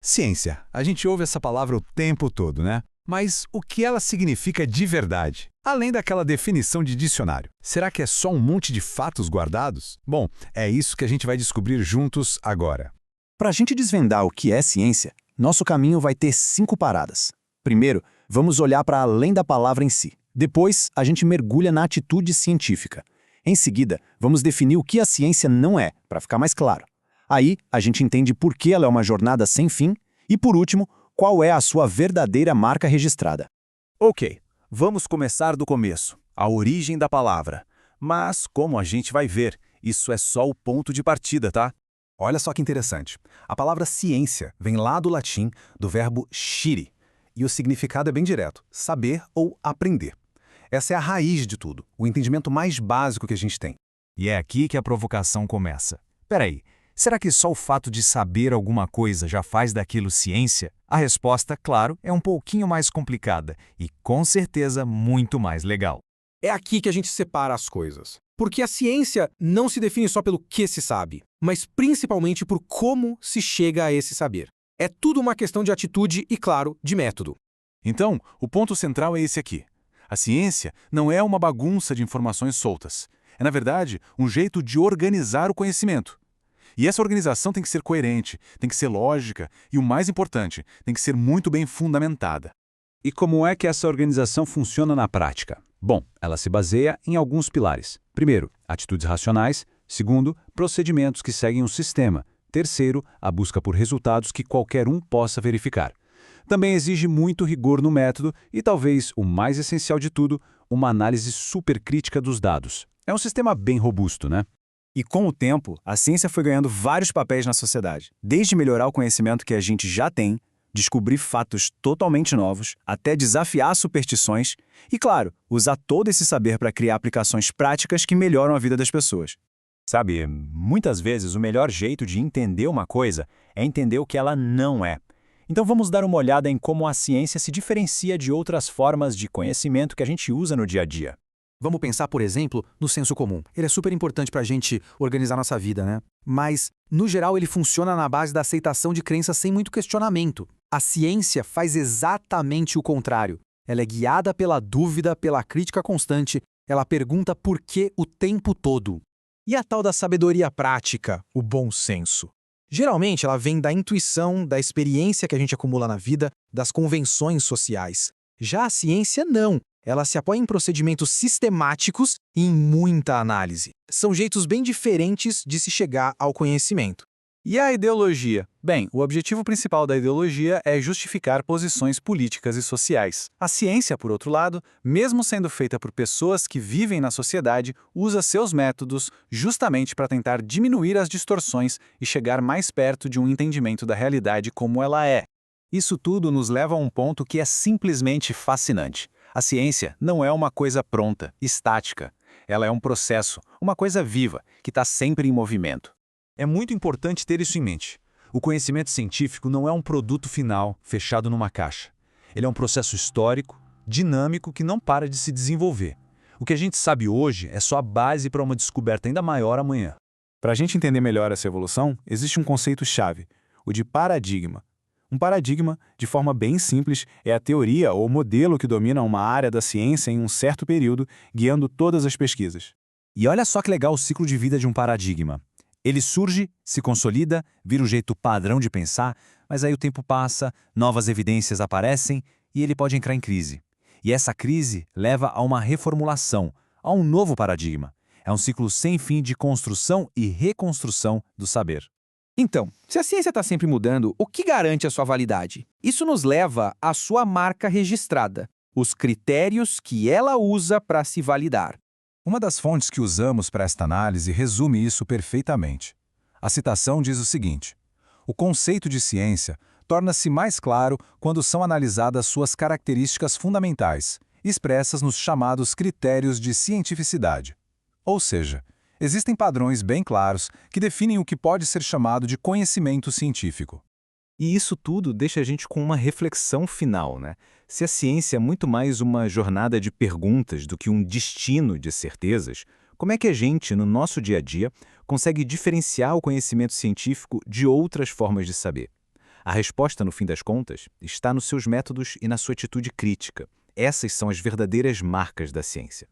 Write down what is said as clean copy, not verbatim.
Ciência. A gente ouve essa palavra o tempo todo, né? Mas o que ela significa de verdade? Além daquela definição de dicionário. Será que é só um monte de fatos guardados? Bom, é isso que a gente vai descobrir juntos agora. Para a gente desvendar o que é ciência, nosso caminho vai ter 5 paradas. Primeiro, vamos olhar para além da palavra em si. Depois, a gente mergulha na atitude científica. Em seguida, vamos definir o que a ciência não é, para ficar mais claro. Aí, a gente entende por que ela é uma jornada sem fim e, por último, qual é a sua verdadeira marca registrada. Ok, vamos começar do começo, a origem da palavra. Mas, como a gente vai ver, isso é só o ponto de partida, tá? Olha só que interessante. A palavra ciência vem lá do latim, do verbo scire, e o significado é bem direto, saber ou aprender. Essa é a raiz de tudo, o entendimento mais básico que a gente tem. E é aqui que a provocação começa. Peraí, será que só o fato de saber alguma coisa já faz daquilo ciência? A resposta, claro, é um pouquinho mais complicada e, com certeza, muito mais legal. É aqui que a gente separa as coisas. Porque a ciência não se define só pelo que se sabe, mas principalmente por como se chega a esse saber. É tudo uma questão de atitude e, claro, de método. Então, o ponto central é esse aqui. A ciência não é uma bagunça de informações soltas. É, na verdade, um jeito de organizar o conhecimento. E essa organização tem que ser coerente, tem que ser lógica e, o mais importante, tem que ser muito bem fundamentada. E como é que essa organização funciona na prática? Bom, ela se baseia em alguns pilares. Primeiro, atitudes racionais. Segundo, procedimentos que seguem um sistema. Terceiro, a busca por resultados que qualquer um possa verificar. Também exige muito rigor no método e, talvez o mais essencial de tudo, uma análise supercrítica dos dados. É um sistema bem robusto, né? E com o tempo, a ciência foi ganhando vários papéis na sociedade, desde melhorar o conhecimento que a gente já tem, descobrir fatos totalmente novos, até desafiar superstições e, claro, usar todo esse saber para criar aplicações práticas que melhoram a vida das pessoas. Sabe, muitas vezes o melhor jeito de entender uma coisa é entender o que ela não é. Então vamos dar uma olhada em como a ciência se diferencia de outras formas de conhecimento que a gente usa no dia a dia. Vamos pensar, por exemplo, no senso comum. Ele é super importante para a gente organizar nossa vida, né? Mas, no geral, ele funciona na base da aceitação de crenças sem muito questionamento. A ciência faz exatamente o contrário. Ela é guiada pela dúvida, pela crítica constante, ela pergunta por que o tempo todo. E a tal da sabedoria prática, o bom senso? Geralmente, ela vem da intuição, da experiência que a gente acumula na vida, das convenções sociais. Já a ciência, não. Ela se apoia em procedimentos sistemáticos e em muita análise. São jeitos bem diferentes de se chegar ao conhecimento. E a ideologia? Bem, o objetivo principal da ideologia é justificar posições políticas e sociais. A ciência, por outro lado, mesmo sendo feita por pessoas que vivem na sociedade, usa seus métodos justamente para tentar diminuir as distorções e chegar mais perto de um entendimento da realidade como ela é. Isso tudo nos leva a um ponto que é simplesmente fascinante. A ciência não é uma coisa pronta, estática. Ela é um processo, uma coisa viva, que está sempre em movimento. É muito importante ter isso em mente. O conhecimento científico não é um produto final, fechado numa caixa. Ele é um processo histórico, dinâmico, que não para de se desenvolver. O que a gente sabe hoje é só a base para uma descoberta ainda maior amanhã. Para a gente entender melhor essa evolução, existe um conceito-chave, o de paradigma. Um paradigma, de forma bem simples, é a teoria ou modelo que domina uma área da ciência em um certo período, guiando todas as pesquisas. E olha só que legal o ciclo de vida de um paradigma. Ele surge, se consolida, vira um jeito padrão de pensar, mas aí o tempo passa, novas evidências aparecem e ele pode entrar em crise. E essa crise leva a uma reformulação, a um novo paradigma. É um ciclo sem fim de construção e reconstrução do saber. Então, se a ciência está sempre mudando, o que garante a sua validade? Isso nos leva à sua marca registrada, os critérios que ela usa para se validar. Uma das fontes que usamos para esta análise resume isso perfeitamente. A citação diz o seguinte: o conceito de ciência torna-se mais claro quando são analisadas suas características fundamentais, expressas nos chamados critérios de cientificidade. Ou seja, existem padrões bem claros que definem o que pode ser chamado de conhecimento científico. E isso tudo deixa a gente com uma reflexão final, né? Se a ciência é muito mais uma jornada de perguntas do que um destino de certezas, como é que a gente, no nosso dia a dia, consegue diferenciar o conhecimento científico de outras formas de saber? A resposta, no fim das contas, está nos seus métodos e na sua atitude crítica. Essas são as verdadeiras marcas da ciência.